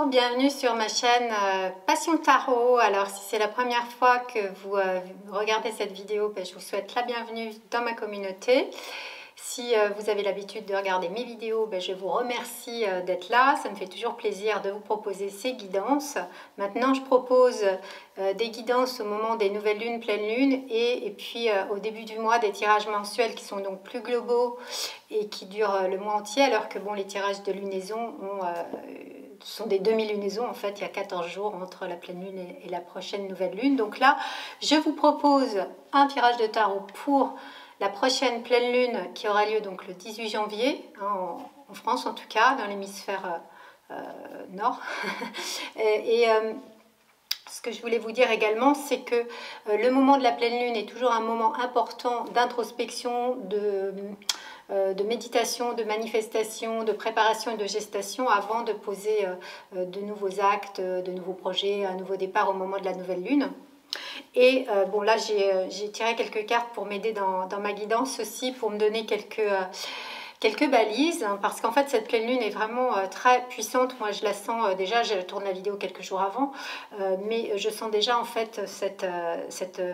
Bonjour, bienvenue sur ma chaîne Passion Tarot. Alors si c'est la première fois que vous regardez cette vidéo, je vous souhaite la bienvenue dans ma communauté. Si vous avez l'habitude de regarder mes vidéos, je vous remercie d'être là. Ça me fait toujours plaisir de vous proposer ces guidances. Maintenant, je propose des guidances au moment des nouvelles lunes, pleines lunes et puis au début du mois des tirages mensuels qui sont donc plus globaux et qui durent le mois entier, alors que bon, les tirages de lunaison sont des demi-lunaisons. En fait, il y a 14 jours entre la pleine lune et la prochaine nouvelle lune. Donc là, je vous propose un tirage de tarot pour la prochaine pleine lune qui aura lieu donc le 18 janvier, en France en tout cas, dans l'hémisphère nord. Ce que je voulais vous dire également, c'est que le moment de la pleine lune est toujours un moment important d'introspection, de méditation, de manifestation, de préparation et de gestation avant de poser de nouveaux actes, de nouveaux projets, un nouveau départ au moment de la nouvelle lune. Et bon, là j'ai tiré quelques cartes pour m'aider dans ma guidance aussi, pour me donner quelques balises, hein, parce qu'en fait cette pleine lune est vraiment très puissante. Moi je la sens déjà, je tourne la vidéo quelques jours avant, mais je sens déjà en fait cette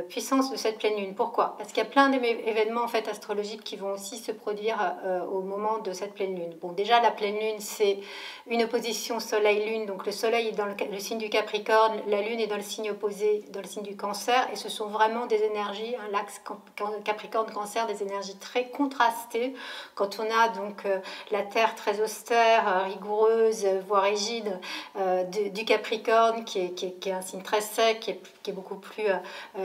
puissance de cette pleine lune. Pourquoi? Parce qu'il y a plein d'événements en fait astrologiques qui vont aussi se produire au moment de cette pleine lune. Bon, déjà la pleine lune c'est une opposition soleil-lune, donc le soleil est dans le signe du Capricorne, la lune est dans le signe opposé, dans le signe du Cancer, et ce sont vraiment des énergies, hein, l'axe Capricorne-Cancer, des énergies très contrastées. Quand on a donc la terre très austère, rigoureuse, voire rigide du Capricorne, qui est un signe très sec, qui est beaucoup plus,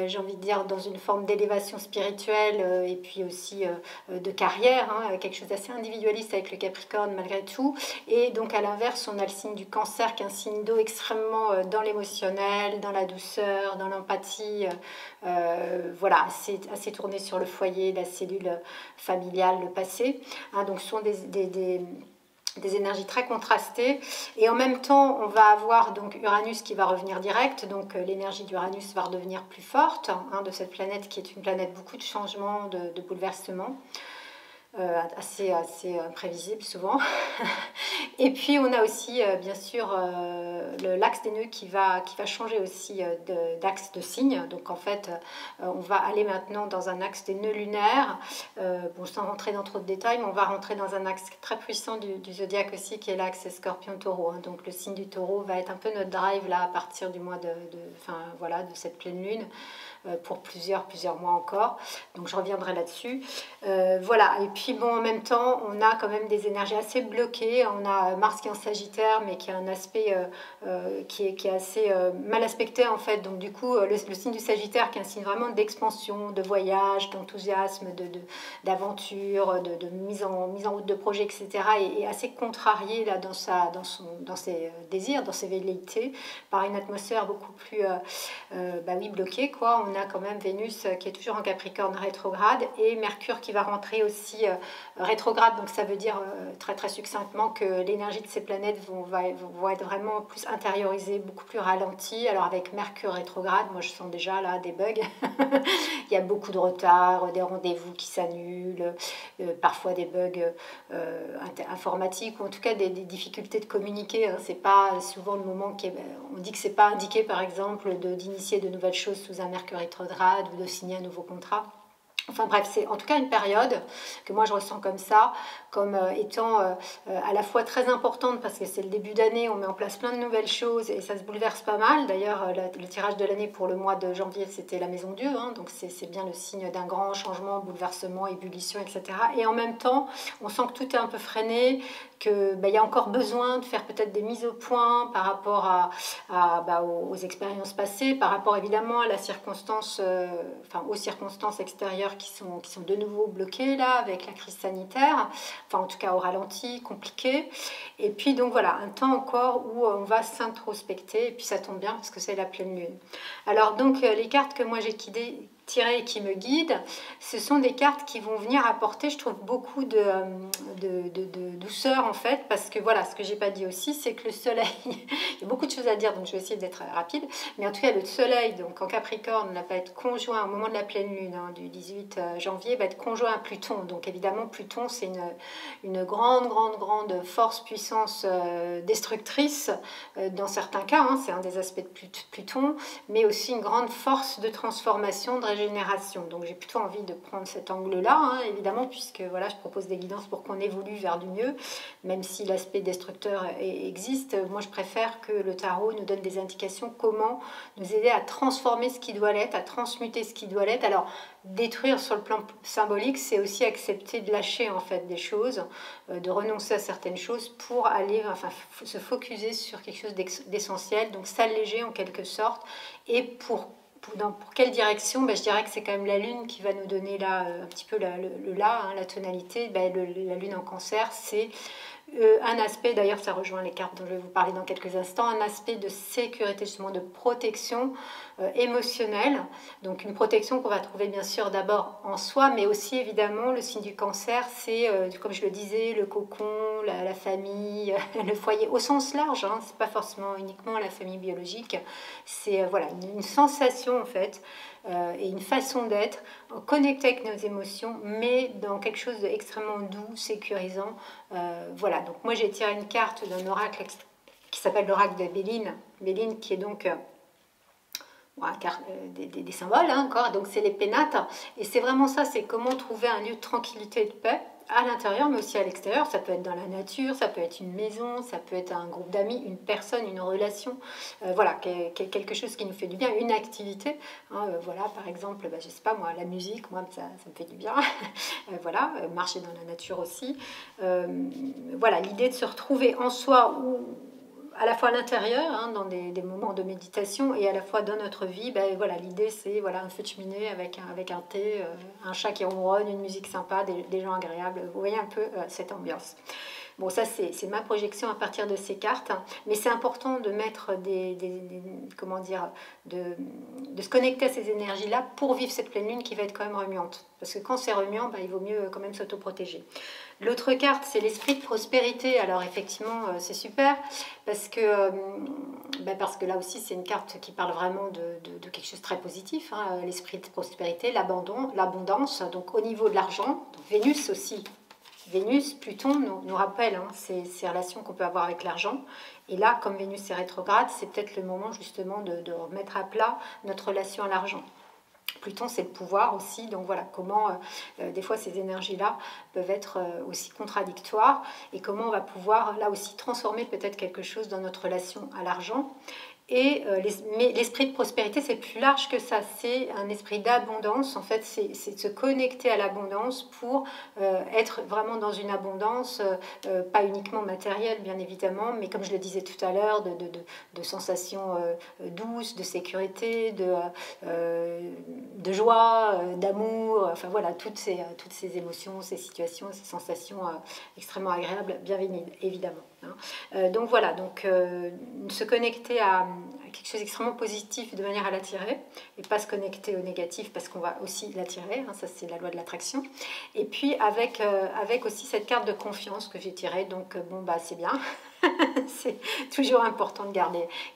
j'ai envie de dire, dans une forme d'élévation spirituelle et puis aussi de carrière, hein, quelque chose d'assez individualiste avec le Capricorne malgré tout. Et donc à l'inverse, on a le signe du Cancer qui est un signe d'eau extrêmement dans l'émotionnel, dans la douceur, dans l'empathie, voilà, assez tourné sur le foyer, la cellule familiale, le passé. Hein, donc ce sont des énergies très contrastées, et en même temps on va avoir donc Uranus qui va revenir direct, donc l'énergie d'Uranus va redevenir plus forte, hein, de cette planète qui est une planète beaucoup de changements, de bouleversements. Assez imprévisible souvent. Et puis on a aussi bien sûr l'axe des nœuds qui va changer aussi d'axe de signe. Donc en fait on va aller maintenant dans un axe des nœuds lunaires, bon, sans rentrer dans trop de détails, mais on va rentrer dans un axe très puissant du zodiaque aussi, qui est l'axe Scorpion-Taureau, hein. Donc le signe du Taureau va être un peu notre drive là à partir du mois de cette pleine lune, pour plusieurs mois encore, donc je reviendrai là-dessus. Voilà, et puis bon, en même temps on a quand même des énergies assez bloquées. On a Mars qui est en Sagittaire, mais qui a un aspect qui est assez mal aspecté en fait. Donc du coup le signe du Sagittaire, qui est un signe vraiment d'expansion, de voyage, d'enthousiasme, d'aventure, de mise en route de projets, etc., est assez contrarié là dans ses désirs, dans ses velléités, par une atmosphère beaucoup plus bloquée, quoi. On a quand même Vénus qui est toujours en Capricorne rétrograde, et Mercure qui va rentrer aussi rétrograde. Donc ça veut dire très très succinctement que l'énergie de ces planètes vont être vraiment plus intériorisées, beaucoup plus ralenties. Alors avec Mercure rétrograde, moi je sens déjà là des bugs. Il y a beaucoup de retard, des rendez-vous qui s'annulent, parfois des bugs informatiques, ou en tout cas des difficultés de communiquer, hein. C'est pas souvent le moment on dit que c'est pas indiqué par exemple d'initier de nouvelles choses sous un Mercure rétrograde ou de signer un nouveau contrat. Enfin bref, c'est en tout cas une période que moi je ressens comme ça, comme étant à la fois très importante, parce que c'est le début d'année, on met en place plein de nouvelles choses et ça se bouleverse pas mal. D'ailleurs, le tirage de l'année pour le mois de janvier, c'était la Maison Dieu, hein, donc c'est bien le signe d'un grand changement, bouleversement, ébullition, etc. Et en même temps, on sent que tout est un peu freiné, qu'il y a encore besoin de faire peut-être des mises au point par rapport aux expériences passées, par rapport évidemment à la circonstance, aux circonstances extérieures qui sont de nouveau bloquées là avec la crise sanitaire, enfin en tout cas au ralenti, compliqué. Et puis donc voilà, un temps encore où on va s'introspecter, et puis ça tombe bien parce que c'est la pleine lune. Alors donc les cartes que moi j'ai tirées et qui me guident, ce sont des cartes qui vont venir apporter, je trouve, beaucoup de douceur en fait, parce que voilà, ce que j'ai pas dit aussi, c'est que le soleil, il y a beaucoup de choses à dire, donc je vais essayer d'être rapide, mais en tout cas le soleil, donc en Capricorne, va être conjoint au moment de la pleine lune, hein, du 18 janvier, va être conjoint à Pluton, donc évidemment Pluton c'est une grande force, puissance destructrice, dans certains cas, hein, c'est un des aspects de Pluton, mais aussi une grande force de transformation, de régénération. Donc j'ai plutôt envie de prendre cet angle-là, hein, évidemment, puisque voilà, je propose des guidances pour qu'on évolue vers du mieux, même si l'aspect destructeur existe. Moi, je préfère que le tarot nous donne des indications comment nous aider à transformer ce qui doit l'être, à transmuter ce qui doit l'être. Alors, détruire sur le plan symbolique, c'est aussi accepter de lâcher en fait des choses, de renoncer à certaines choses pour aller, enfin, se focuser sur quelque chose d'essentiel, donc s'alléger en quelque sorte. Et pour quelle direction, ben, je dirais que c'est quand même la Lune qui va nous donner là un petit peu la tonalité. Ben, la Lune en Cancer, c'est un aspect, d'ailleurs ça rejoint les cartes dont je vais vous parler dans quelques instants, un aspect de sécurité, justement de protection émotionnelle. Donc une protection qu'on va trouver bien sûr d'abord en soi, mais aussi évidemment le signe du Cancer, c'est comme je le disais, le cocon, la famille, le foyer au sens large, hein, c'est pas forcément uniquement la famille biologique, c'est voilà, une sensation en fait, et une façon d'être connectée avec nos émotions, mais dans quelque chose d'extrêmement doux, sécurisant. Voilà, donc moi j'ai tiré une carte d'un oracle qui s'appelle l'oracle de Béline. Béline qui est donc des symboles, hein, encore, donc c'est les pénates. Et c'est vraiment ça, c'est comment trouver un lieu de tranquillité et de paix à l'intérieur, mais aussi à l'extérieur. Ça peut être dans la nature, ça peut être une maison, ça peut être un groupe d'amis, une personne, une relation. Voilà, quelque chose qui nous fait du bien, une activité. Hein, voilà, par exemple, je sais pas moi, la musique, moi ça me fait du bien. Voilà, marcher dans la nature aussi. Voilà, l'idée de se retrouver en soi ou à la fois à l'intérieur, hein, dans des moments de méditation, et à la fois dans notre vie. Ben, voilà, l'idée c'est voilà, un feu de cheminée avec un thé, un chat qui ronronne, une musique sympa, des gens agréables. Vous voyez un peu cette ambiance. Bon, ça c'est ma projection à partir de ces cartes, hein. Mais c'est important de mettre comment dire, de se connecter à ces énergies-là pour vivre cette pleine lune qui va être quand même remuante. Parce que quand c'est remuant, ben, il vaut mieux quand même s'autoprotéger. L'autre carte, c'est l'esprit de prospérité. Alors effectivement, c'est super parce que là aussi, c'est une carte qui parle vraiment de quelque chose de très positif, hein, l'esprit de prospérité, l'abondance. Donc au niveau de l'argent, Vénus aussi. Vénus, Pluton nous rappelle, hein, ces relations qu'on peut avoir avec l'argent. Et là, comme Vénus est rétrograde, c'est peut-être le moment justement de remettre à plat notre relation à l'argent. Pluton, c'est le pouvoir aussi, donc voilà comment des fois ces énergies-là peuvent être aussi contradictoires et comment on va pouvoir là aussi transformer peut-être quelque chose dans notre relation à l'argent. Et mais l'esprit de prospérité, c'est plus large que ça, c'est un esprit d'abondance, en fait, c'est de se connecter à l'abondance pour être vraiment dans une abondance, pas uniquement matérielle, bien évidemment, mais comme je le disais tout à l'heure, de sensations douces, de sécurité, de joie, d'amour, enfin voilà, toutes ces émotions, ces situations, ces sensations extrêmement agréables, bien évidemment. Hein. Donc voilà, se connecter à quelque chose d'extrêmement positif de manière à l'attirer et pas se connecter au négatif parce qu'on va aussi l'attirer, hein, ça c'est la loi de l'attraction. Et puis avec aussi cette carte de confiance que j'ai tirée, donc bon bah c'est bien. C'est toujours important de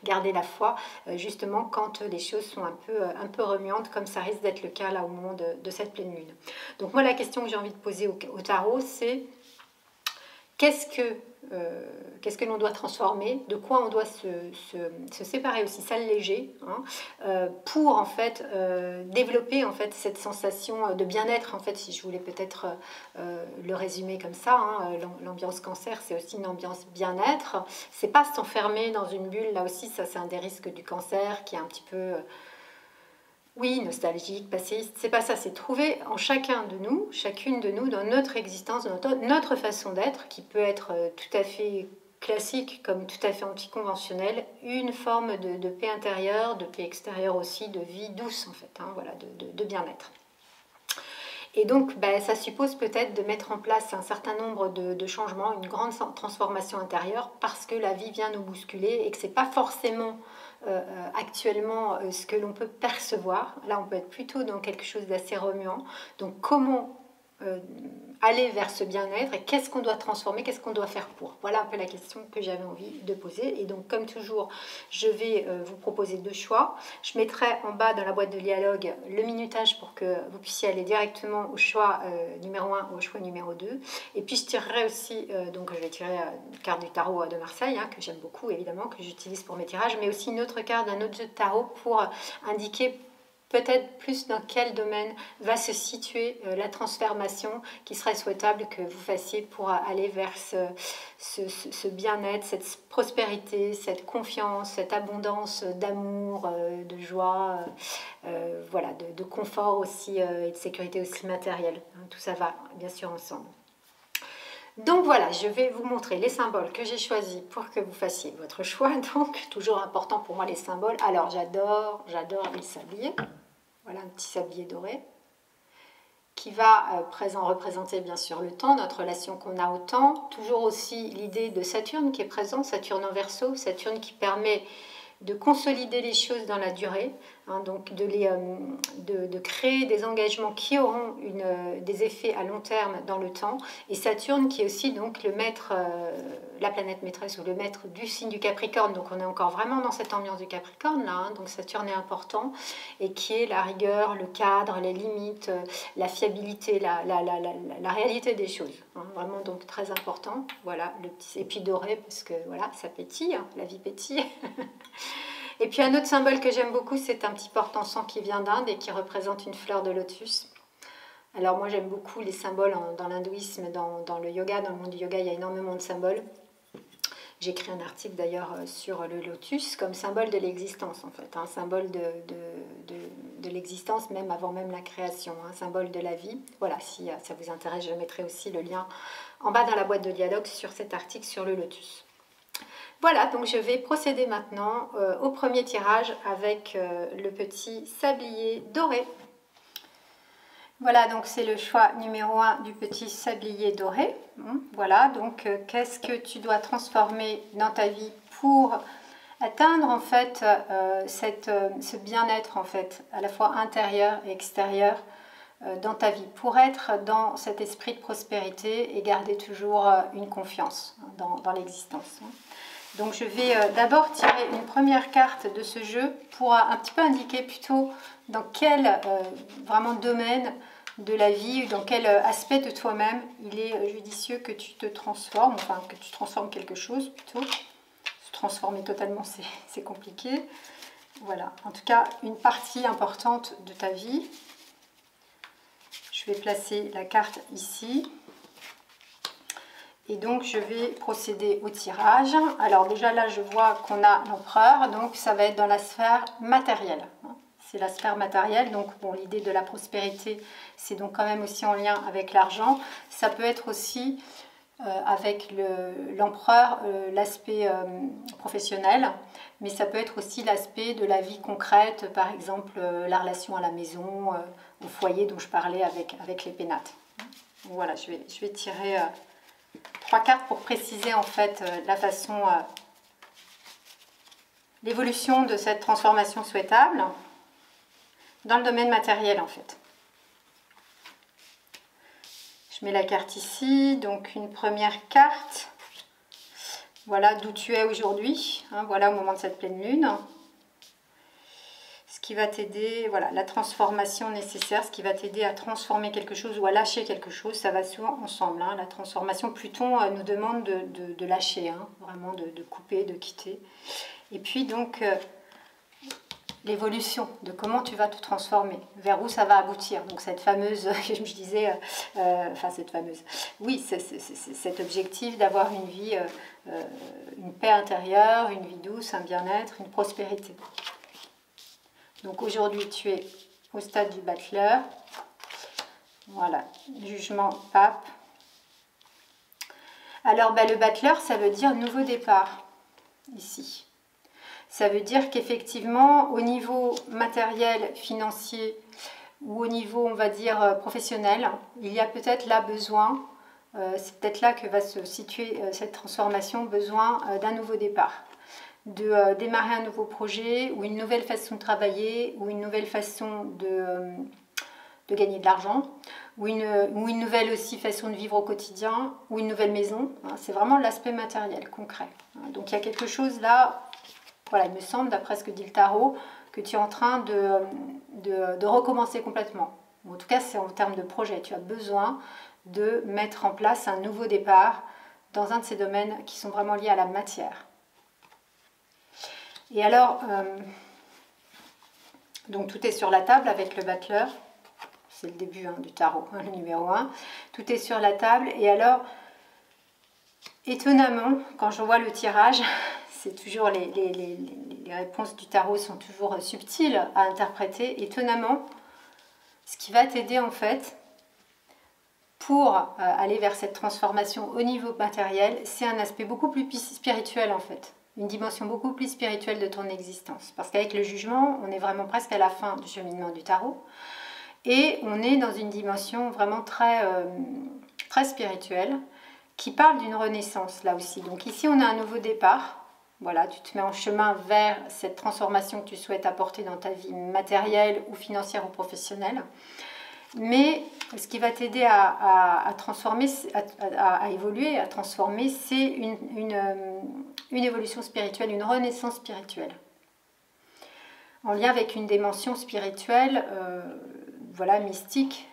garder la foi, justement quand les choses sont un peu remuantes, comme ça risque d'être le cas là au moment de cette pleine lune. Donc moi la question que j'ai envie de poser au tarot, c'est qu'est-ce que l'on doit transformer, de quoi on doit se séparer aussi, s'alléger, hein, pour en fait développer en fait cette sensation de bien-être. En fait, si je voulais peut-être le résumer comme ça, hein, l'ambiance cancer, c'est aussi une ambiance bien-être. C'est pas s'enfermer dans une bulle. Là aussi, ça c'est un des risques du cancer qui est un petit peu oui, nostalgique, passéiste, c'est pas ça, c'est trouver en chacun de nous, chacune de nous, dans notre existence, dans notre façon d'être, qui peut être tout à fait classique comme tout à fait anticonventionnelle, une forme de paix intérieure, de paix extérieure aussi, de vie douce en fait, hein, voilà, de bien-être. Et donc, ça suppose peut-être de mettre en place un certain nombre de changements, une grande transformation intérieure, parce que la vie vient nous bousculer et que c'est pas forcément actuellement ce que l'on peut percevoir. Là, on peut être plutôt dans quelque chose d'assez remuant. Donc, comment aller vers ce bien-être et qu'est-ce qu'on doit transformer, qu'est-ce qu'on doit faire pour. Voilà un peu la question que j'avais envie de poser. Et donc, comme toujours, je vais vous proposer deux choix. Je mettrai en bas dans la boîte de dialogue le minutage pour que vous puissiez aller directement au choix numéro 1 ou au choix numéro 2. Et puis, je tirerai aussi, donc je vais tirer une carte du tarot de Marseille, hein, que j'aime beaucoup évidemment, que j'utilise pour mes tirages, mais aussi une autre carte d'un autre jeu de tarot pour indiquer peut-être plus dans quel domaine va se situer la transformation qui serait souhaitable que vous fassiez pour aller vers ce bien-être, cette prospérité, cette confiance, cette abondance d'amour, de joie, voilà, de confort aussi et de sécurité aussi matérielle. Tout ça va bien sûr ensemble. Donc voilà, je vais vous montrer les symboles que j'ai choisis pour que vous fassiez votre choix. Donc, toujours important pour moi les symboles. Alors, j'adore les sabliers. Voilà un petit sablier doré qui va représenter bien sûr le temps, notre relation qu'on a au temps. Toujours aussi l'idée de Saturne qui est présent, Saturne en Verseau, Saturne qui permet de consolider les choses dans la durée, hein, donc de créer des engagements qui auront des effets à long terme dans le temps. Et Saturne qui est aussi donc le maître, la planète maîtresse ou le maître du signe du Capricorne. Donc on est encore vraiment dans cette ambiance du Capricorne là, hein, donc Saturne est important et qui est la rigueur, le cadre, les limites, la fiabilité, la réalité des choses. Hein, vraiment donc très important. Voilà le petit épi doré parce que voilà ça pétille, hein, la vie pétille. Et puis un autre symbole que j'aime beaucoup, c'est un petit porte-encens qui vient d'Inde et qui représente une fleur de lotus. Alors moi j'aime beaucoup les symboles dans l'hindouisme, dans le yoga, dans le monde du yoga, il y a énormément de symboles. J'ai écrit un article d'ailleurs sur le lotus comme symbole de l'existence en fait, un symbole de l'existence même avant même la création, un symbole de la vie. Voilà, si ça vous intéresse, je mettrai aussi le lien en bas dans la boîte de dialogue sur cet article sur le lotus. Voilà, donc je vais procéder maintenant au premier tirage avec le petit sablier doré. Voilà, donc c'est le choix numéro 1 du petit sablier doré. Voilà, donc qu'est-ce que tu dois transformer dans ta vie pour atteindre en fait ce bien-être en fait, à la fois intérieur et extérieur dans ta vie, pour être dans cet esprit de prospérité et garder toujours une confiance dans l'existence. Donc je vais d'abord tirer une première carte de ce jeu pour un petit peu indiquer plutôt dans quel vraiment domaine de la vie, dans quel aspect de toi-même il est judicieux que tu te transformes, enfin que tu transformes quelque chose plutôt. Se transformer totalement c'est compliqué. Voilà, en tout cas une partie importante de ta vie. Je vais placer la carte ici. Et donc, je vais procéder au tirage. Alors déjà là, je vois qu'on a l'empereur, donc ça va être dans la sphère matérielle. C'est la sphère matérielle, donc bon, l'idée de la prospérité, c'est donc quand même aussi en lien avec l'argent. Ça peut être aussi avec l'empereur, l'aspect professionnel, mais ça peut être aussi l'aspect de la vie concrète, par exemple la relation à la maison, au foyer dont je parlais avec les pénates. Donc, voilà, je vais tirer... 3 cartes pour préciser en fait la façon, l'évolution de cette transformation souhaitable dans le domaine matériel en fait. Je mets la carte ici, donc une première carte. Voilà d'où tu es aujourd'hui, hein, voilà au moment de cette pleine lune. Ce qui va t'aider, voilà, la transformation nécessaire, ce qui va t'aider à transformer quelque chose ou à lâcher quelque chose, ça va souvent ensemble. Hein. La transformation, Pluton nous demande de lâcher, hein, vraiment de couper, de quitter. Et puis donc, l'évolution de comment tu vas te transformer, vers où ça va aboutir. Donc cette fameuse, je disais, enfin cette fameuse, oui, cet objectif d'avoir une vie, une paix intérieure, une vie douce, un bien-être, une prospérité. Donc aujourd'hui, tu es au stade du battleur. Voilà, jugement pape. Alors, le battleur, ça veut dire nouveau départ, ici. Ça veut dire qu'effectivement, au niveau matériel, financier, ou au niveau, on va dire, professionnel, il y a peut-être là besoin, c'est peut-être là que va se situer cette transformation, besoin d'un nouveau départ. de démarrer un nouveau projet ou une nouvelle façon de travailler ou une nouvelle façon de gagner de l'argent ou une nouvelle aussi façon de vivre au quotidien ou une nouvelle maison. C'est vraiment l'aspect matériel, concret. Donc il y a quelque chose là, voilà, il me semble, d'après ce que dit le tarot, que tu es en train de recommencer complètement. En tout cas, c'est en termes de projet. Tu as besoin de mettre en place un nouveau départ dans un de ces domaines qui sont vraiment liés à la matière. Et alors, donc tout est sur la table avec le battleur. C'est le début du tarot, le numéro 1. Tout est sur la table. Et alors, étonnamment, quand je vois le tirage, c'est toujours les réponses du tarot sont toujours subtiles à interpréter. Étonnamment, ce qui va t'aider en fait pour aller vers cette transformation au niveau matériel, c'est un aspect beaucoup plus spirituel en fait. Une dimension beaucoup plus spirituelle de ton existence. Parce qu'avec le jugement, on est vraiment presque à la fin du cheminement du tarot. Et on est dans une dimension vraiment très, très spirituelle qui parle d'une renaissance là aussi. Donc ici, on a un nouveau départ. Voilà, tu te mets en chemin vers cette transformation que tu souhaites apporter dans ta vie matérielle ou financière ou professionnelle. Mais ce qui va t'aider à transformer, à évoluer, à transformer, c'est une évolution spirituelle, une renaissance spirituelle. En lien avec une dimension spirituelle, voilà, mystique,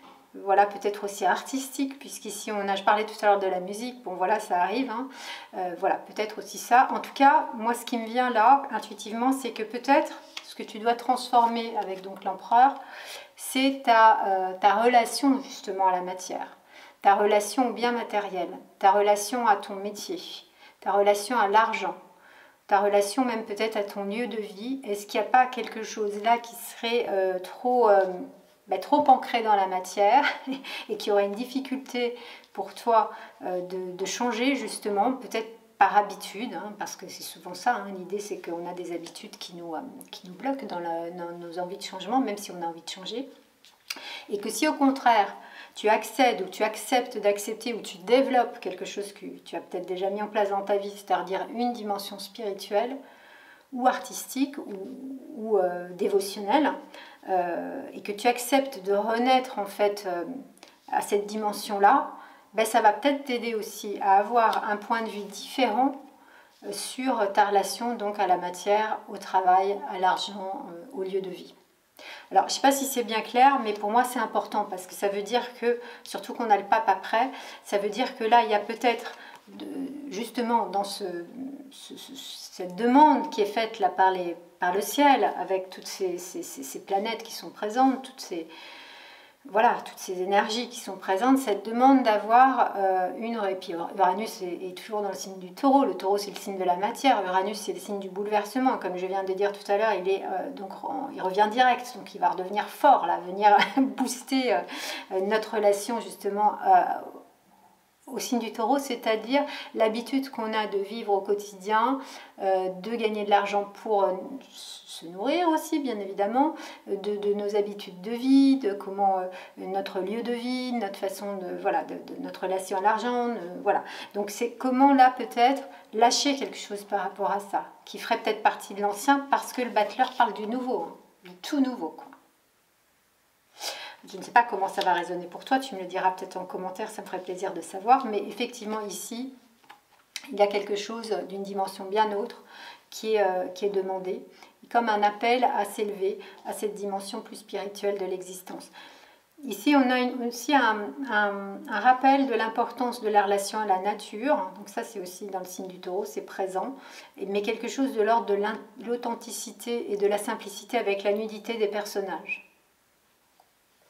voilà, peut-être aussi artistique, puisqu'ici je parlais tout à l'heure de la musique, bon voilà, ça arrive, hein. Voilà, peut-être aussi ça. En tout cas, moi ce qui me vient là, intuitivement, c'est que peut-être ce que tu dois transformer avec donc l'empereur, c'est ta relation justement à la matière, ta relation au bien matériel, ta relation à ton métier, ta relation à l'argent, ta relation même peut-être à ton lieu de vie. Est-ce qu'il n'y a pas quelque chose là qui serait trop ancré dans la matière et qui aurait une difficulté pour toi de changer justement, peut-être par habitude, hein, parce que c'est souvent ça, hein, l'idée c'est qu'on a des habitudes qui nous bloquent dans nos envies de changement, même si on a envie de changer. Et que si au contraire, tu accèdes ou tu acceptes d'accepter ou tu développes quelque chose que tu as peut-être déjà mis en place dans ta vie, c'est-à-dire une dimension spirituelle ou artistique ou dévotionnelle, et que tu acceptes de renaître en fait à cette dimension-là, ben, ça va peut-être t'aider aussi à avoir un point de vue différent sur ta relation donc à la matière, au travail, à l'argent, au lieu de vie. Alors, je ne sais pas si c'est bien clair, mais pour moi, c'est important parce que ça veut dire que, surtout qu'on a le pape après, ça veut dire que là, il y a peut-être, justement, dans cette demande qui est faite là par le ciel, avec toutes ces planètes qui sont présentes, toutes ces énergies qui sont présentes, cette demande d'avoir et puis Uranus est toujours dans le signe du taureau. Le taureau, c'est le signe de la matière. Uranus, c'est le signe du bouleversement. Comme je viens de dire tout à l'heure, il revient direct, donc il va redevenir fort, là, venir booster notre relation justement au signe du taureau, c'est-à-dire l'habitude qu'on a de vivre au quotidien, de gagner de l'argent pour se nourrir aussi, bien évidemment, de nos habitudes de vie, de comment notre lieu de vie, notre façon de notre relation à l'argent, voilà. Donc c'est comment là peut-être lâcher quelque chose par rapport à ça, qui ferait peut-être partie de l'ancien, parce que le battleur parle du nouveau, hein, du tout nouveau, quoi. Je ne sais pas comment ça va résonner pour toi, tu me le diras peut-être en commentaire, ça me ferait plaisir de savoir, mais effectivement ici, il y a quelque chose d'une dimension bien autre qui est demandée, comme un appel à s'élever à cette dimension plus spirituelle de l'existence. Ici, on a aussi un rappel de l'importance de la relation à la nature, donc ça c'est aussi dans le signe du taureau, c'est présent, mais quelque chose de l'ordre de l'authenticité et de la simplicité avec la nudité des personnages.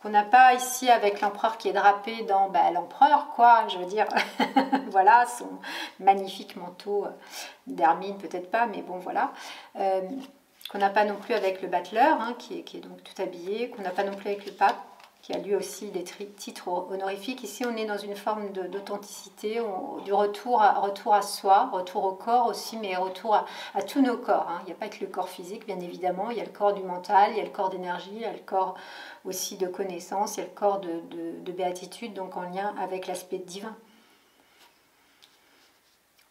On n'a pas ici avec l'empereur qui est drapé dans l'empereur, quoi, je veux dire, voilà, son magnifique manteau d'hermine, peut-être pas, mais bon, voilà. Qu'on n'a pas non plus avec le battleur, hein, qui est donc tout habillé, qu'on n'a pas non plus avec le pape, qui a lui aussi des titres honorifiques. Ici, on est dans une forme d'authenticité, du retour à soi, retour au corps aussi, mais retour à tous nos corps, hein. Il n'y a pas que le corps physique, bien évidemment, il y a le corps du mental, il y a le corps d'énergie, il y a le corps aussi de connaissance, il y a le corps de béatitude, donc en lien avec l'aspect divin.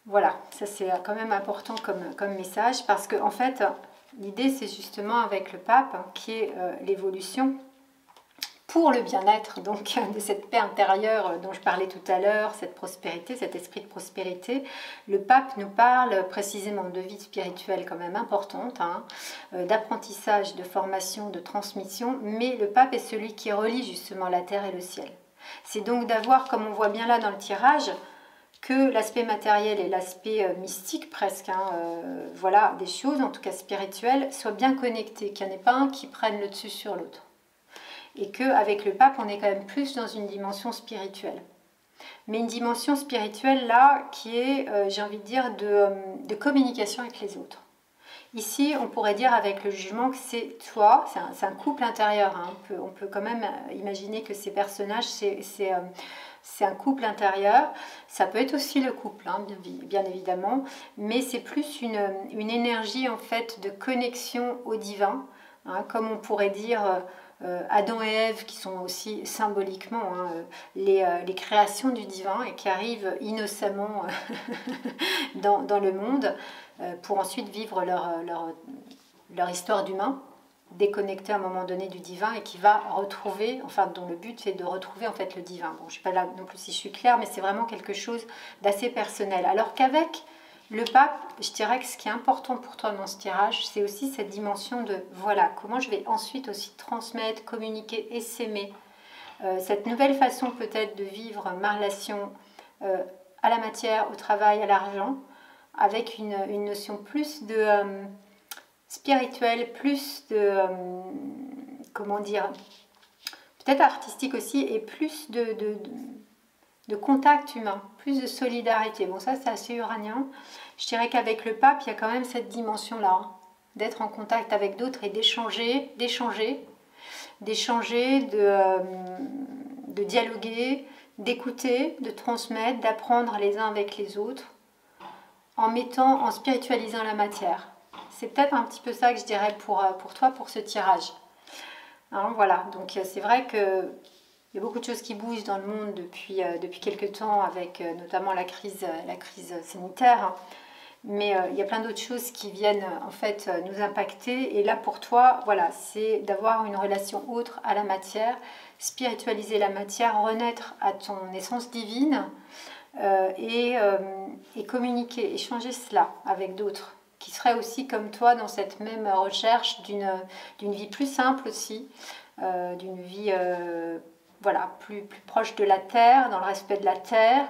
Voilà, ça c'est quand même important comme message parce que en fait, l'idée c'est justement avec le pape hein, qui est l'évolution pour le bien-être donc de cette paix intérieure dont je parlais tout à l'heure, cette prospérité, cet esprit de prospérité. Le pape nous parle précisément de vie spirituelle quand même importante, hein, d'apprentissage, de formation, de transmission, mais le pape est celui qui relie justement la terre et le ciel. C'est donc d'avoir, comme on voit bien là dans le tirage, que l'aspect matériel et l'aspect mystique presque, hein, voilà, des choses en tout cas spirituelles, soient bien connectés, qu'il n'y en ait pas un qui prenne le dessus sur l'autre. Et qu'avec le pape, on est quand même plus dans une dimension spirituelle. Mais une dimension spirituelle là qui est, j'ai envie de dire, de communication avec les autres. Ici, on pourrait dire avec le jugement que c'est toi, c'est un couple intérieur. Hein. On peut quand même imaginer que ces personnages, c'est un couple intérieur. Ça peut être aussi le couple, hein, bien évidemment, mais c'est plus une énergie en fait de connexion au divin, hein, comme on pourrait dire Adam et Ève, qui sont aussi symboliquement hein, les créations du divin et qui arrivent innocemment dans le monde pour ensuite vivre leur histoire d'humain, déconnecté à un moment donné du divin et qui va retrouver, enfin dont le but c'est de retrouver en fait le divin. Bon, je ne sais pas là non plus si je suis claire, mais c'est vraiment quelque chose d'assez personnel. Alors qu'avec le pape, je dirais que ce qui est important pour toi dans ce tirage, c'est aussi cette dimension de voilà, comment je vais ensuite aussi transmettre, communiquer et s'aimer. Cette nouvelle façon peut-être de vivre ma relation à la matière, au travail, à l'argent, avec une notion plus de spirituelle, plus de, comment dire, peut-être artistique aussi, et plus de contact humain, plus de solidarité. Bon, ça c'est assez uranien. Je dirais qu'avec le pape, il y a quand même cette dimension-là, hein, d'être en contact avec d'autres et d'échanger, de dialoguer, d'écouter, de transmettre, d'apprendre les uns avec les autres, en spiritualisant la matière. C'est peut-être un petit peu ça que je dirais pour toi, pour ce tirage. Hein, voilà, donc c'est vrai que il y a beaucoup de choses qui bougent dans le monde depuis quelques temps, avec notamment la crise sanitaire. Hein. Mais il y a plein d'autres choses qui viennent en fait nous impacter. Et là pour toi, voilà, c'est d'avoir une relation autre à la matière, spiritualiser la matière, renaître à ton essence divine et communiquer, échanger cela avec d'autres qui seraient aussi comme toi dans cette même recherche d'une vie plus simple aussi, d'une vie voilà, plus proche de la terre, dans le respect de la terre.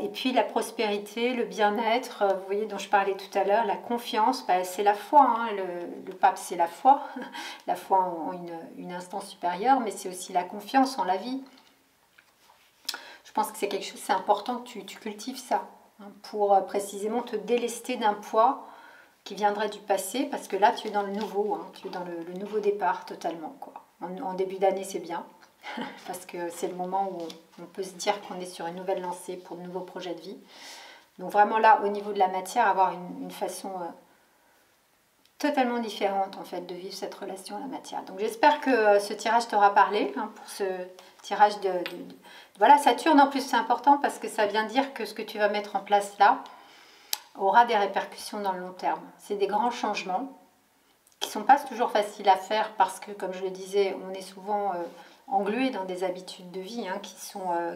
Et puis la prospérité, le bien-être, vous voyez, dont je parlais tout à l'heure, la confiance, bah, c'est la foi. Hein, le pape, c'est la foi, la foi en une instance supérieure, mais c'est aussi la confiance en la vie. Je pense que c'est quelque chose, c'est important que tu cultives ça, hein, pour précisément te délester d'un poids qui viendrait du passé, parce que là, tu es dans le nouveau, hein, tu es dans le nouveau départ totalement, quoi. En début d'année, c'est bien. Parce que c'est le moment où on peut se dire qu'on est sur une nouvelle lancée pour de nouveaux projets de vie. Donc vraiment là, au niveau de la matière, avoir une façon totalement différente en fait de vivre cette relation à la matière. Donc j'espère que ce tirage t'aura parlé, hein, pour ce tirage voilà, Saturne en plus c'est important parce que ça vient dire que ce que tu vas mettre en place là aura des répercussions dans le long terme. C'est des grands changements qui ne sont pas toujours faciles à faire parce que, comme je le disais, on est souvent englué dans des habitudes de vie hein,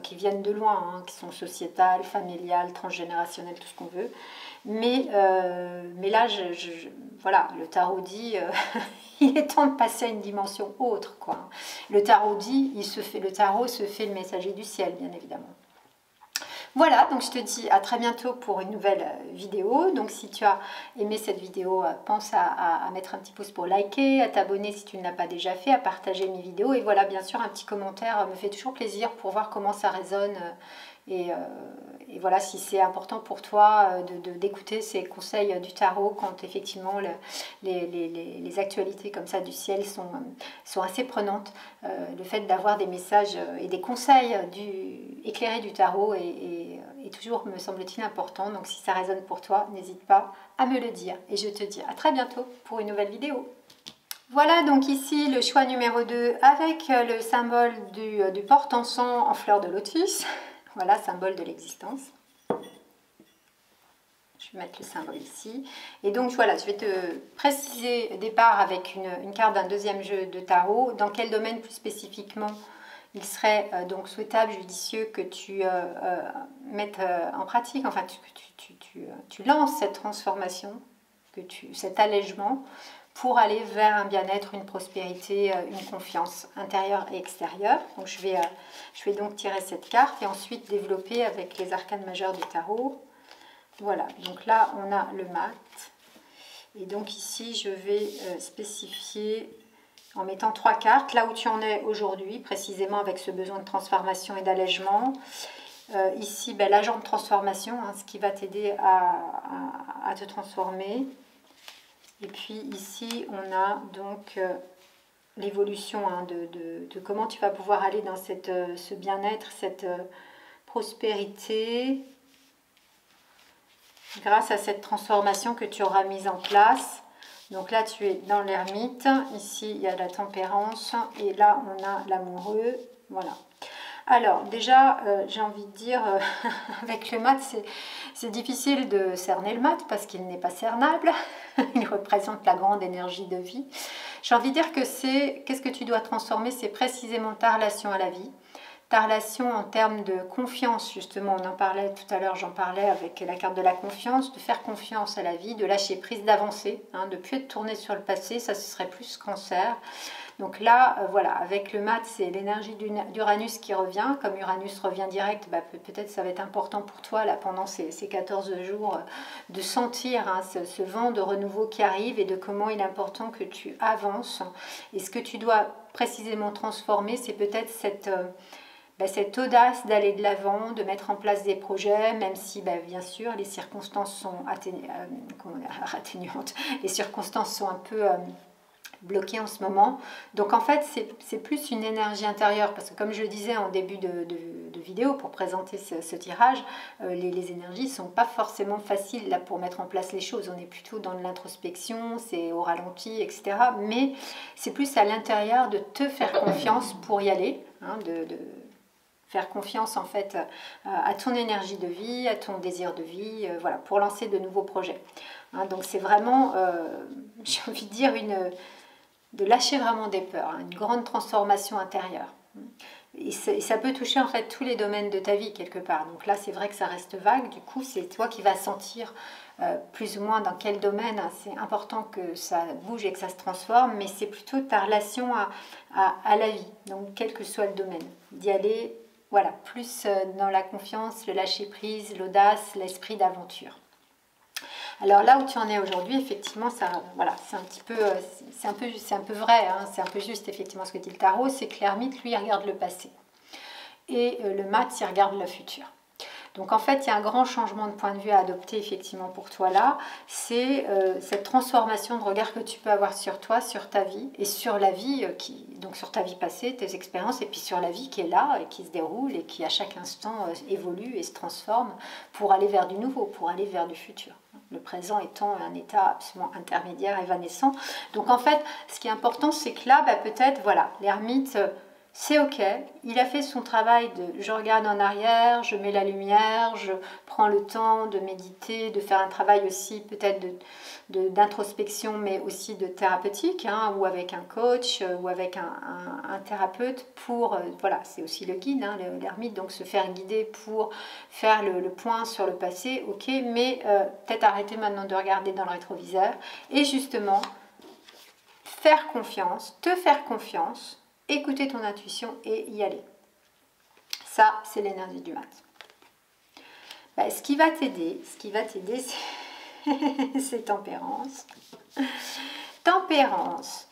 qui viennent de loin, hein, qui sont sociétales, familiales, transgénérationnelles, tout ce qu'on veut. Mais là, voilà, le tarot dit il est temps de passer à une dimension autre, quoi. Le tarot dit, le tarot se fait le messager du ciel, bien évidemment. Voilà, donc je te dis à très bientôt pour une nouvelle vidéo. Donc si tu as aimé cette vidéo, pense à mettre un petit pouce pour liker, à t'abonner si tu ne l'as pas déjà fait, à partager mes vidéos. Et voilà, bien sûr, un petit commentaire me fait toujours plaisir pour voir comment ça résonne. Et voilà, si c'est important pour toi d'écouter ces conseils du tarot quand effectivement les actualités comme ça du ciel sont assez prenantes. Le fait d'avoir des messages et des conseils éclairés du tarot est toujours, me semble-t-il, important. Donc si ça résonne pour toi, n'hésite pas à me le dire. Et je te dis à très bientôt pour une nouvelle vidéo. Voilà donc ici le choix numéro 2 avec le symbole du porte-encens en fleur de lotus. Voilà, symbole de l'existence. Je vais mettre le symbole ici. Et donc voilà, je vais te préciser au départ avec une carte d'un deuxième jeu de tarot dans quel domaine plus spécifiquement il serait donc souhaitable, judicieux que tu mettes en pratique, enfin que tu lances cette transformation, cet allègement pour aller vers un bien-être, une prospérité, une confiance intérieure et extérieure. Donc je vais donc tirer cette carte et ensuite développer avec les arcanes majeures du tarot. Voilà, donc là on a le mat. Et donc ici je vais spécifier en mettant 3 cartes, là où tu en es aujourd'hui, précisément avec ce besoin de transformation et d'allègement. Ici, ben, l'agent de transformation, hein, ce qui va t'aider à te transformer. Et puis ici, on a donc l'évolution hein, de comment tu vas pouvoir aller dans ce bien-être, cette prospérité, grâce à cette transformation que tu auras mise en place. Donc là, tu es dans l'ermite. Ici, il y a la tempérance. Et là, on a l'amoureux. Voilà. Alors, déjà, j'ai envie de dire, avec le mat, c'est difficile de cerner le mat parce qu'il n'est pas cernable. Il représente la grande énergie de vie. J'ai envie de dire que qu'est-ce que tu dois transformer? C'est précisément ta relation à la vie. Ta relation en termes de confiance, justement, on en parlait tout à l'heure, j'en parlais avec la carte de la confiance, de faire confiance à la vie, de lâcher prise, d'avancer, hein, de ne plus être tourné sur le passé, ça ce serait plus Cancer. Donc là, voilà, avec le mat, c'est l'énergie d'Uranus qui revient. Comme Uranus revient direct, bah, peut-être ça va être important pour toi, là, pendant ces 14 jours, de sentir hein, ce vent de renouveau qui arrive et de comment il est important que tu avances. Et ce que tu dois précisément transformer, c'est peut-être cette audace d'aller de l'avant, de mettre en place des projets, même si bien sûr les circonstances sont atténuantes, les circonstances sont un peu bloquées en ce moment. Donc en fait c'est plus une énergie intérieure, parce que comme je le disais en début de vidéo pour présenter ce tirage, les énergies ne sont pas forcément faciles là pour mettre en place les choses. On est plutôt dans de l'introspection, c'est au ralenti, etc. Mais c'est plus à l'intérieur de te faire confiance pour y aller, hein, faire confiance en fait à ton énergie de vie, à ton désir de vie, voilà, pour lancer de nouveaux projets. Hein, donc c'est vraiment, j'ai envie de dire, de lâcher vraiment des peurs, hein, une grande transformation intérieure. Et ça peut toucher en fait tous les domaines de ta vie quelque part. Donc là c'est vrai que ça reste vague, du coup c'est toi qui vas sentir plus ou moins dans quel domaine, hein, c'est important que ça bouge et que ça se transforme, mais c'est plutôt ta relation à la vie, donc quel que soit le domaine, d'y aller. Voilà, plus dans la confiance, le lâcher-prise, l'audace, l'esprit d'aventure. Alors là où tu en es aujourd'hui, effectivement, ça, voilà, c'est un peu vrai, hein, c'est un peu juste effectivement ce que dit le tarot, c'est que l'ermite, lui, il regarde le passé. Et le mat, il regarde le futur. Donc en fait, il y a un grand changement de point de vue à adopter effectivement pour toi là. C'est cette transformation de regard que tu peux avoir sur toi, sur ta vie et sur la vie, donc sur ta vie passée, tes expériences, et puis sur la vie qui est là et qui se déroule et qui à chaque instant évolue et se transforme pour aller vers du nouveau, pour aller vers du futur. Le présent étant un état absolument intermédiaire, évanescent. Donc en fait, ce qui est important, c'est que là, peut-être, voilà, l'ermite... c'est ok, il a fait son travail de je regarde en arrière, je mets la lumière, je prends le temps de méditer, de faire un travail aussi peut-être d'introspection mais aussi de thérapeutique, hein, ou avec un coach ou avec un thérapeute pour, voilà, c'est aussi le guide, hein, l'ermite, donc se faire guider pour faire le point sur le passé, ok, mais peut-être arrêter maintenant de regarder dans le rétroviseur et justement faire confiance, te faire confiance, écouter ton intuition et y aller. Ça, c'est l'énergie du mat. Ce qui va t'aider, c'est tempérance. Tempérance.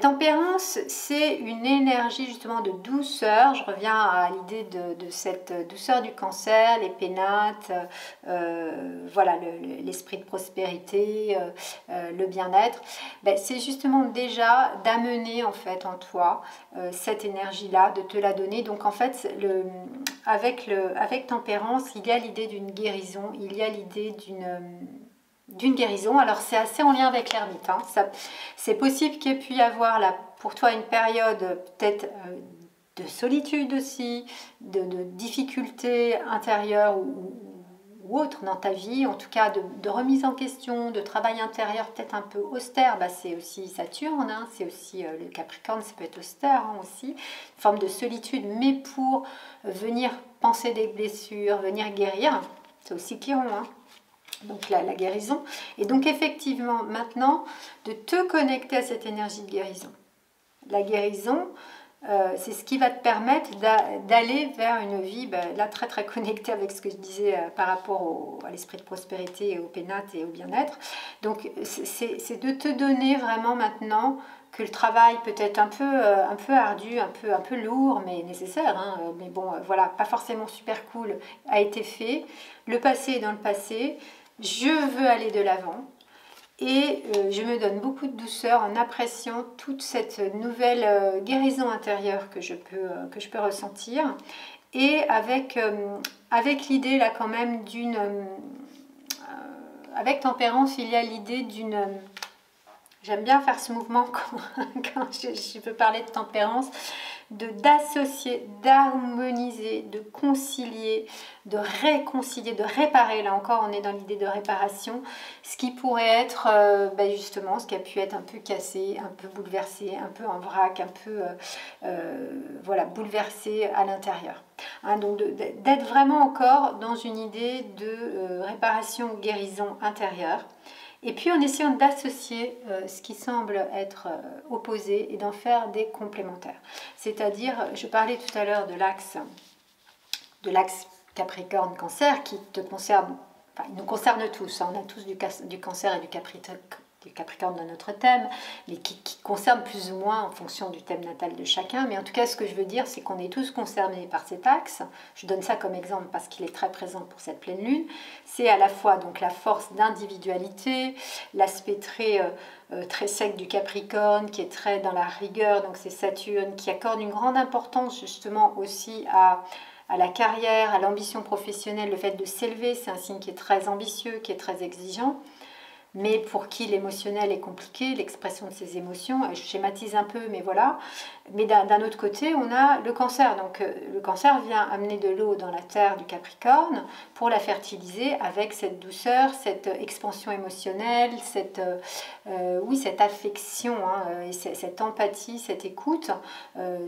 Tempérance, c'est une énergie justement de douceur. Je reviens à l'idée de cette douceur du Cancer, les pénates, voilà, l'esprit de prospérité, le bien-être. C'est justement déjà d'amener en fait en toi cette énergie-là, de te la donner. Donc en fait, avec tempérance, il y a l'idée d'une guérison, il y a l'idée d'une guérison. Alors c'est assez en lien avec l'ermite, hein. C'est possible qu'il puisse y avoir là pour toi une période peut-être de solitude aussi, de difficultés intérieures ou ou autre dans ta vie, en tout cas de remise en question, de travail intérieur peut-être un peu austère, c'est aussi Saturne, hein, c'est aussi le Capricorne, ça peut être austère hein, aussi, une forme de solitude, mais pour venir penser des blessures, venir guérir, c'est aussi Chiron, hein. Donc la guérison. Et donc effectivement, maintenant, de te connecter à cette énergie de guérison. La guérison, c'est ce qui va te permettre d'aller vers une vie, là très très connectée avec ce que je disais par rapport à l'esprit de prospérité et au pénate et au bien-être. Donc c'est de te donner vraiment maintenant que le travail peut être un peu ardu, un peu lourd, mais nécessaire, hein, mais bon, voilà, pas forcément super cool, a été fait. Le passé est dans le passé. Je veux aller de l'avant. Et je me donne beaucoup de douceur en appréciant toute cette nouvelle guérison intérieure que je peux ressentir. Et avec l'idée là quand même d'une... avec tempérance, il y a l'idée d'une... j'aime bien faire ce mouvement quand je peux parler de tempérance, d'associer, d'harmoniser, de concilier, de réconcilier, de réparer. Là encore, on est dans l'idée de réparation. Ce qui pourrait être justement, ce qui a pu être un peu cassé, un peu bouleversé, un peu en vrac, un peu voilà, bouleversé à l'intérieur. Hein, donc d'être vraiment encore dans une idée de réparation, guérison intérieure. Et puis en essayant d'associer ce qui semble être opposé et d'en faire des complémentaires. C'est-à-dire, je parlais tout à l'heure de l'axe Capricorne-Cancer qui te concerne, enfin il nous concerne tous, hein, on a tous du Cancer et du Capricorne dans notre thème, mais qui concerne plus ou moins en fonction du thème natal de chacun. Mais en tout cas, ce que je veux dire, c'est qu'on est tous concernés par cet axe. Je donne ça comme exemple parce qu'il est très présent pour cette pleine lune. C'est à la fois donc la force d'individualité, l'aspect très sec du Capricorne, qui est très dans la rigueur, donc c'est Saturne, qui accorde une grande importance justement aussi à la carrière, à l'ambition professionnelle, le fait de s'élever, c'est un signe qui est très ambitieux, qui est très exigeant. Mais pour qui l'émotionnel est compliqué, l'expression de ses émotions, je schématise un peu, mais voilà. Mais d'un autre côté, on a le Cancer. Donc le Cancer vient amener de l'eau dans la terre du Capricorne pour la fertiliser avec cette douceur, cette expansion émotionnelle, cette affection, hein, et cette empathie, cette écoute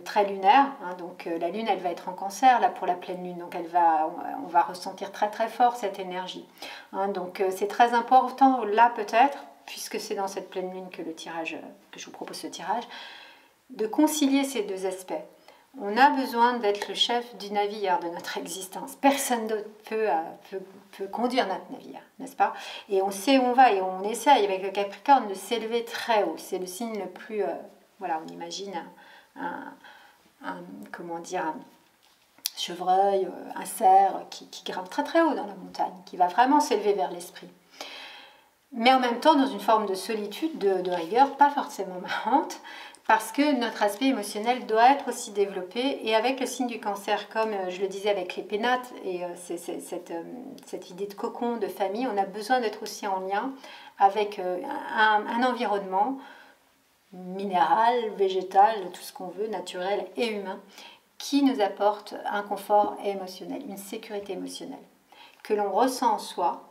très lunaire. Hein. Donc la lune, elle va être en Cancer là pour la pleine lune, donc on va ressentir très très fort cette énergie. Hein. Donc c'est très important là peut-être, puisque c'est dans cette pleine lune que que je vous propose ce tirage, de concilier ces deux aspects. On a besoin d'être le chef du navire de notre existence. Personne d'autre peut conduire notre navire, n'est-ce pas? Et on sait où on va et on essaye avec le Capricorne de s'élever très haut. C'est le signe le plus... voilà, on imagine comment dire, un chevreuil, un cerf qui grimpe très très haut dans la montagne, qui va vraiment s'élever vers l'esprit. Mais en même temps dans une forme de solitude, de rigueur, pas forcément marrante, parce que notre aspect émotionnel doit être aussi développé. Et avec le signe du Cancer, comme je le disais avec les pénates, et cette idée de cocon, de famille, on a besoin d'être aussi en lien avec un environnement minéral, végétal, tout ce qu'on veut, naturel et humain, qui nous apporte un confort émotionnel, une sécurité émotionnelle, que l'on ressent en soi,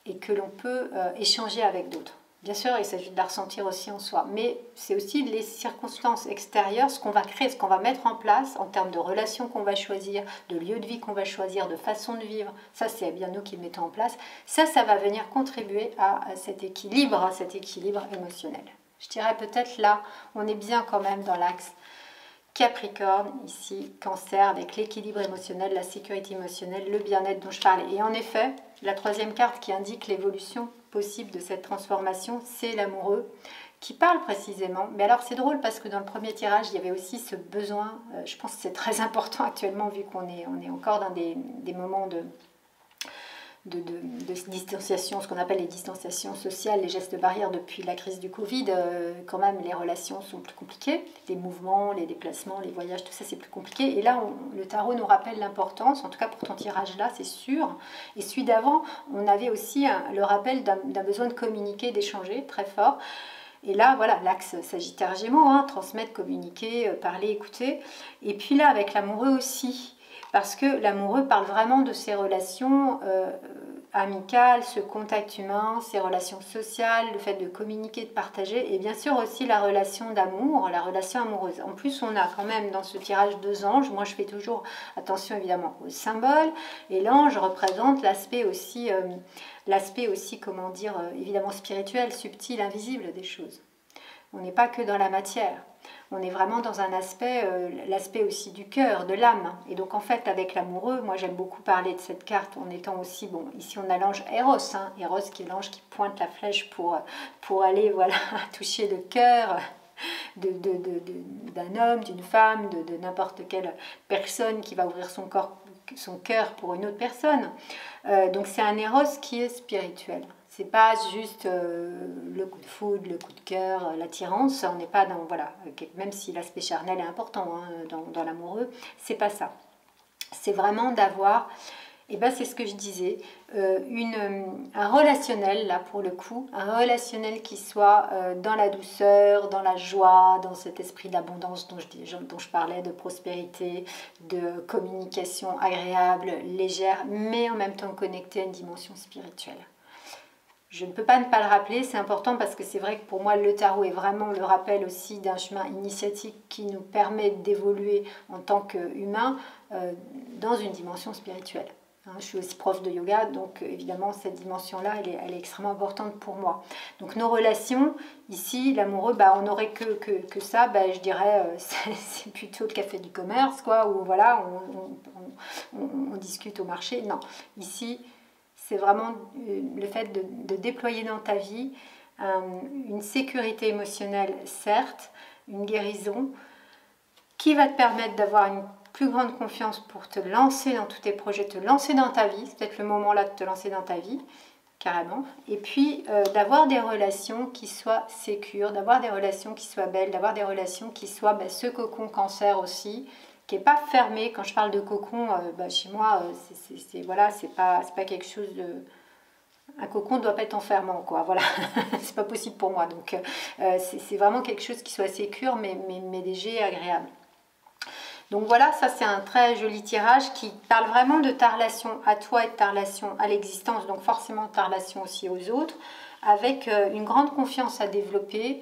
et que l'on peut échanger avec d'autres. Bien sûr, il s'agit de la ressentir aussi en soi, mais c'est aussi les circonstances extérieures, ce qu'on va créer, ce qu'on va mettre en place en termes de relations qu'on va choisir, de lieux de vie qu'on va choisir, de façon de vivre. Ça, c'est bien nous qui le mettons en place. Ça va venir contribuer à cet équilibre émotionnel. Je dirais peut-être là, on est bien quand même dans l'axe Capricorne, ici, Cancer, avec l'équilibre émotionnel, la sécurité émotionnelle, le bien-être dont je parlais. Et en effet, la troisième carte qui indique l'évolution possible de cette transformation, c'est l'amoureux, qui parle précisément. Mais alors c'est drôle parce que dans le premier tirage, il y avait aussi ce besoin, je pense que c'est très important actuellement vu qu'on est encore dans des moments de distanciation, ce qu'on appelle les distanciations sociales, les gestes barrières depuis la crise du Covid, quand même les relations sont plus compliquées, les mouvements, les déplacements, les voyages, tout ça c'est plus compliqué. Et là, le tarot nous rappelle l'importance, en tout cas pour ton tirage là, c'est sûr. Et celui d'avant, on avait aussi le rappel d'un besoin de communiquer, d'échanger très fort. Et là, voilà, l'axe Sagittaire-Gémeaux, hein, transmettre, communiquer, parler, écouter. Et puis là, avec l'amoureux aussi. Parce que l'amoureux parle vraiment de ces relations amical, ce contact humain, ces relations sociales, le fait de communiquer, de partager, et bien sûr aussi la relation d'amour, la relation amoureuse. En plus, on a quand même dans ce tirage 2 anges, moi je fais toujours attention évidemment aux symboles, et l'ange représente l'aspect aussi, comment dire, évidemment spirituel, subtil, invisible des choses. On n'est pas que dans la matière. On est vraiment dans un aspect, l'aspect aussi du cœur, de l'âme. Et donc en fait, avec l'amoureux, moi j'aime beaucoup parler de cette carte en étant aussi, bon, ici on a l'ange Eros, hein, Eros qui est l'ange qui pointe la flèche pour aller, voilà, toucher le cœur d'un homme, d'une femme, de n'importe quelle personne qui va ouvrir son cœur pour une autre personne. Donc c'est un Eros qui est spirituel. C'est pas juste le coup de foudre, le coup de cœur, l'attirance. On n'est pas dans, voilà, même si l'aspect charnel est important hein, dans l'amoureux, c'est pas ça. C'est vraiment d'avoir, et ben c'est ce que je disais, un relationnel là pour le coup, un relationnel qui soit dans la douceur, dans la joie, dans cet esprit d'abondance dont je parlais, de prospérité, de communication agréable, légère, mais en même temps connectée à une dimension spirituelle. Je ne peux pas ne pas le rappeler, c'est important parce que c'est vrai que pour moi le tarot est vraiment le rappel aussi d'un chemin initiatique qui nous permet d'évoluer en tant qu'humain dans une dimension spirituelle. Je suis aussi prof de yoga, donc évidemment cette dimension-là, elle est extrêmement importante pour moi. Donc nos relations, ici, l'amoureux, on n'aurait que ça, je dirais, c'est plutôt le café du commerce, quoi, où voilà, on discute au marché. Non, ici, c'est vraiment le fait de déployer dans ta vie une sécurité émotionnelle, certes, une guérison, qui va te permettre d'avoir une plus grande confiance pour te lancer dans tous tes projets, te lancer dans ta vie. C'est peut-être le moment là de te lancer dans ta vie, carrément. Et puis d'avoir des relations qui soient sécures, d'avoir des relations qui soient belles, d'avoir des relations qui soient ce cocon cancer aussi, qui n'est pas fermé. Quand je parle de cocon, chez moi, c'est pas quelque chose de... Un cocon ne doit pas être enfermant, quoi. Voilà, c'est pas possible pour moi. Donc, c'est vraiment quelque chose qui soit sécure, mais léger, agréable. Donc voilà, ça c'est un très joli tirage qui parle vraiment de ta relation à toi et de ta relation à l'existence, donc forcément ta relation aussi aux autres, avec une grande confiance à développer.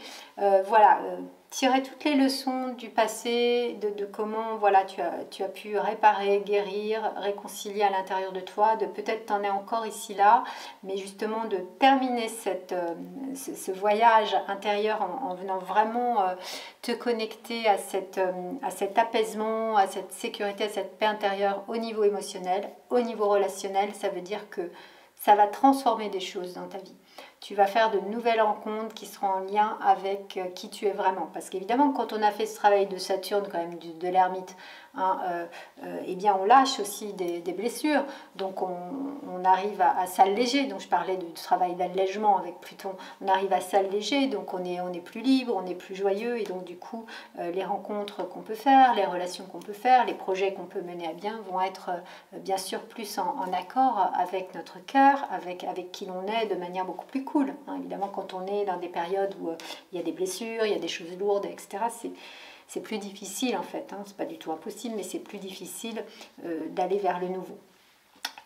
Tirer toutes les leçons du passé, de comment voilà, tu as pu réparer, guérir, réconcilier à l'intérieur de toi, de peut-être t'en es encore ici là, mais justement de terminer ce voyage intérieur en venant vraiment te connecter à cet apaisement, à cette sécurité, à cette paix intérieure au niveau émotionnel, au niveau relationnel. Ça veut dire que ça va transformer des choses dans ta vie. Tu vas faire de nouvelles rencontres qui seront en lien avec qui tu es vraiment. Parce qu'évidemment, quand on a fait ce travail de Saturne, quand même de l'ermite, eh bien on lâche aussi des blessures. Donc on arrive à s'alléger. Donc je parlais du travail d'allègement avec Pluton. On arrive à s'alléger, donc on est plus libre, on est plus joyeux. Et donc du coup, les rencontres qu'on peut faire, les relations qu'on peut faire, les projets qu'on peut mener à bien vont être bien sûr plus en accord avec notre cœur, avec qui l'on est de manière beaucoup plus cool. Évidemment, quand on est dans des périodes où il y a des blessures, il y a des choses lourdes, etc., c'est plus difficile en fait. C'est pas du tout impossible, mais c'est plus difficile d'aller vers le nouveau.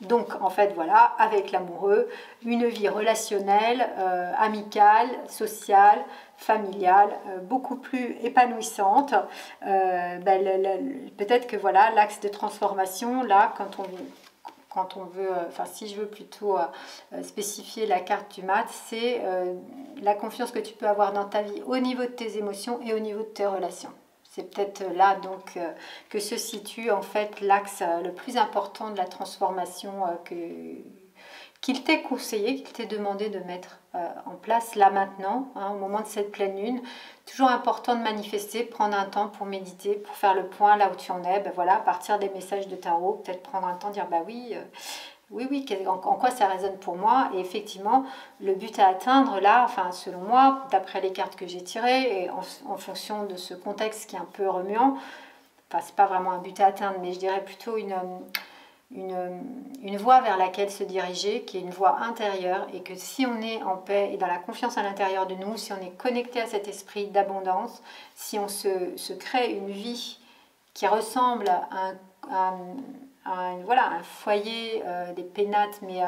Donc en fait voilà, avec l'amoureux, une vie relationnelle, amicale, sociale, familiale, beaucoup plus épanouissante. Peut-être que voilà, l'axe de transformation, là, quand on veut, si je veux plutôt spécifier la carte du mat, c'est la confiance que tu peux avoir dans ta vie au niveau de tes émotions et au niveau de tes relations. C'est peut-être là donc que se situe en fait l'axe le plus important de la transformation qu'il t'ait conseillé, qu'il t'ait demandé de mettre en place là maintenant, au moment de cette pleine lune. Toujours important de manifester, prendre un temps pour méditer, pour faire le point là où tu en es. Voilà, à partir des messages de tarot, peut-être prendre un temps, dire oui, en quoi ça résonne pour moi. Et effectivement, le but à atteindre là, selon moi, d'après les cartes que j'ai tirées, et en fonction de ce contexte qui est un peu remuant, c'est pas vraiment un but à atteindre, mais je dirais plutôt une voie vers laquelle se diriger, qui est une voie intérieure, et que si on est en paix et dans la confiance à l'intérieur de nous, si on est connecté à cet esprit d'abondance, si on se crée une vie qui ressemble à voilà, un foyer, des pénates, mais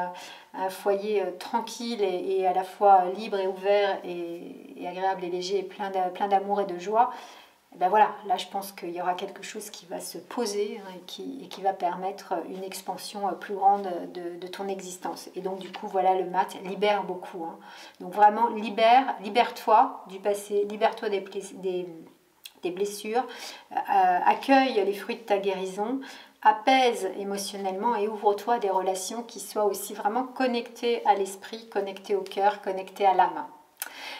un foyer tranquille et à la fois libre et ouvert et agréable et léger et plein d'amour et de joie, et ben voilà, là je pense qu'il y aura quelque chose qui va se poser hein, et qui va permettre une expansion plus grande de ton existence. Et donc du coup, voilà, le mat libère beaucoup. Hein. Donc vraiment, libère-toi du passé, libère-toi des blessures, accueille les fruits de ta guérison, apaise émotionnellement et ouvre-toi à des relations qui soient aussi vraiment connectées à l'esprit, connectées au cœur, connectées à l'âme.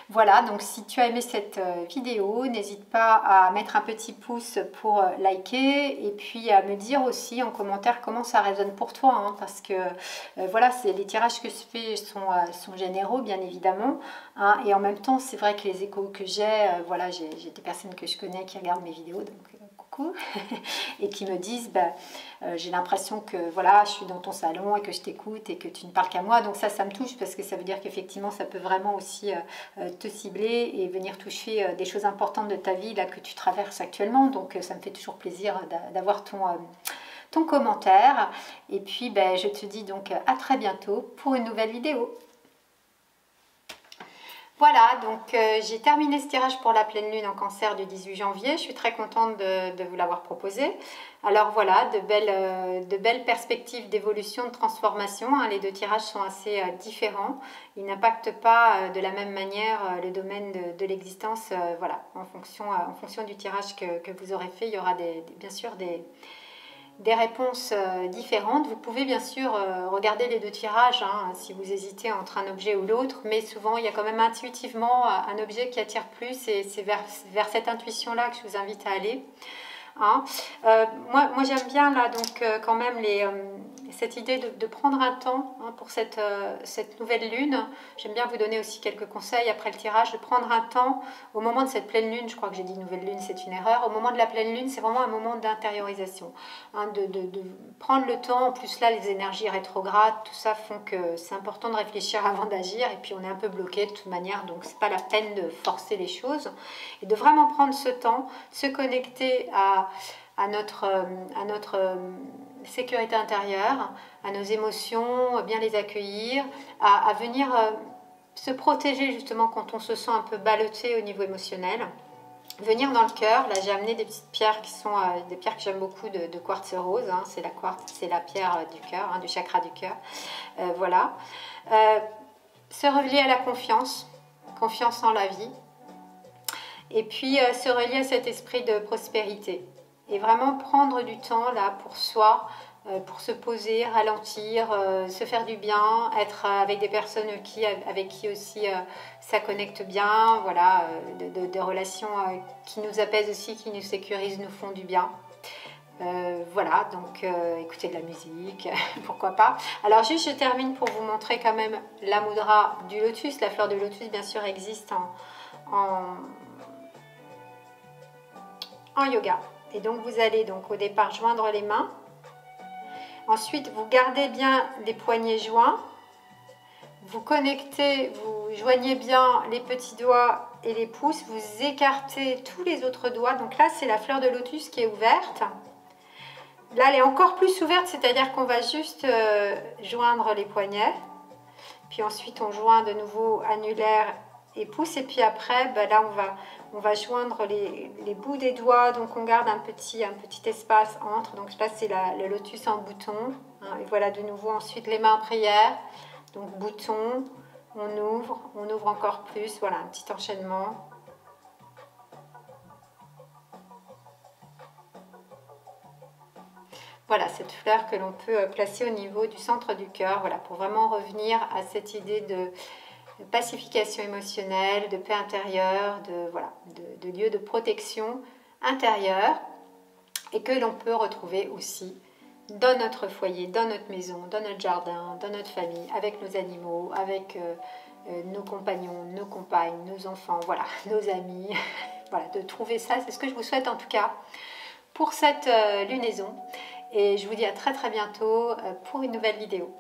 Voilà, donc si tu as aimé cette vidéo, n'hésite pas à mettre un petit pouce pour liker et puis à me dire aussi en commentaire comment ça résonne pour toi, hein, parce que voilà, les tirages que je fais sont généraux bien évidemment, hein, et en même temps c'est vrai que les échos que j'ai, voilà, j'ai des personnes que je connais qui regardent mes vidéos, donc coucou, et qui me disent j'ai l'impression que voilà, je suis dans ton salon et que je t'écoute et que tu ne parles qu'à moi, donc ça me touche parce que ça veut dire qu'effectivement ça peut vraiment aussi te cibler et venir toucher des choses importantes de ta vie là que tu traverses actuellement, donc ça me fait toujours plaisir d'avoir ton commentaire et puis je te dis donc à très bientôt pour une nouvelle vidéo. Voilà, donc j'ai terminé ce tirage pour la pleine lune en cancer du 18 janvier. Je suis très contente de vous l'avoir proposé. Alors voilà, de belles perspectives d'évolution, de transformation. Hein. Les deux tirages sont assez différents. Ils n'impactent pas de la même manière le domaine de l'existence. Voilà, en fonction du tirage que vous aurez fait, il y aura bien sûr des réponses différentes. Vous pouvez bien sûr regarder les deux tirages hein, si vous hésitez entre un objet ou l'autre, mais souvent il y a quand même intuitivement un objet qui attire plus et c'est vers cette intuition-là que je vous invite à aller. Hein. Moi j'aime bien là donc quand même cette idée de prendre un temps hein, pour cette nouvelle lune. J'aime bien vous donner aussi quelques conseils après le tirage, de prendre un temps au moment de cette pleine lune. Je crois que j'ai dit nouvelle lune, c'est une erreur. Au moment de la pleine lune, c'est vraiment un moment d'intériorisation, hein, de prendre le temps. En plus là, les énergies rétrogrades, tout ça font que c'est important de réfléchir avant d'agir et puis on est un peu bloqué de toute manière, donc c'est pas la peine de forcer les choses et de vraiment prendre ce temps, se connecter à notre sécurité intérieure, à nos émotions, bien les accueillir, à venir se protéger justement quand on se sent un peu ballotté au niveau émotionnel. Venir dans le cœur, là j'ai amené des petites pierres qui sont des pierres que j'aime beaucoup de quartz rose, hein, c'est la pierre du cœur, hein, du chakra du cœur. Voilà. Se relier à la confiance en la vie, et puis se relier à cet esprit de prospérité. Et vraiment prendre du temps là pour soi, pour se poser, ralentir, se faire du bien, être avec des personnes avec qui aussi ça connecte bien, voilà, des relations qui nous apaisent aussi, qui nous sécurisent, nous font du bien. Voilà, donc écouter de la musique, pourquoi pas. Alors juste je termine pour vous montrer quand même la mudra du lotus. La fleur de lotus bien sûr existe en yoga. Et donc vous allez donc au départ joindre les mains. Ensuite vous gardez bien les poignets joints. Vous connectez, vous joignez bien les petits doigts et les pouces. Vous écartez tous les autres doigts. Donc là c'est la fleur de lotus qui est ouverte. Là elle est encore plus ouverte, c'est-à-dire qu'on va juste joindre les poignets. Puis ensuite on joint de nouveau annulaire et pouce. Et puis après là on va joindre les bouts des doigts, donc on garde un petit espace entre, donc là c'est le lotus en bouton, hein, et voilà de nouveau ensuite les mains en prière, donc bouton, on ouvre encore plus, voilà un petit enchaînement. Voilà cette fleur que l'on peut placer au niveau du centre du cœur, voilà pour vraiment revenir à cette idée de pacification émotionnelle, de paix intérieure, de lieu de protection intérieure et que l'on peut retrouver aussi dans notre foyer, dans notre maison, dans notre jardin, dans notre famille, avec nos animaux, avec nos compagnons, nos compagnes, nos enfants, voilà, nos amis. Voilà, de trouver ça, c'est ce que je vous souhaite en tout cas pour cette lunaison. Et je vous dis à très bientôt pour une nouvelle vidéo.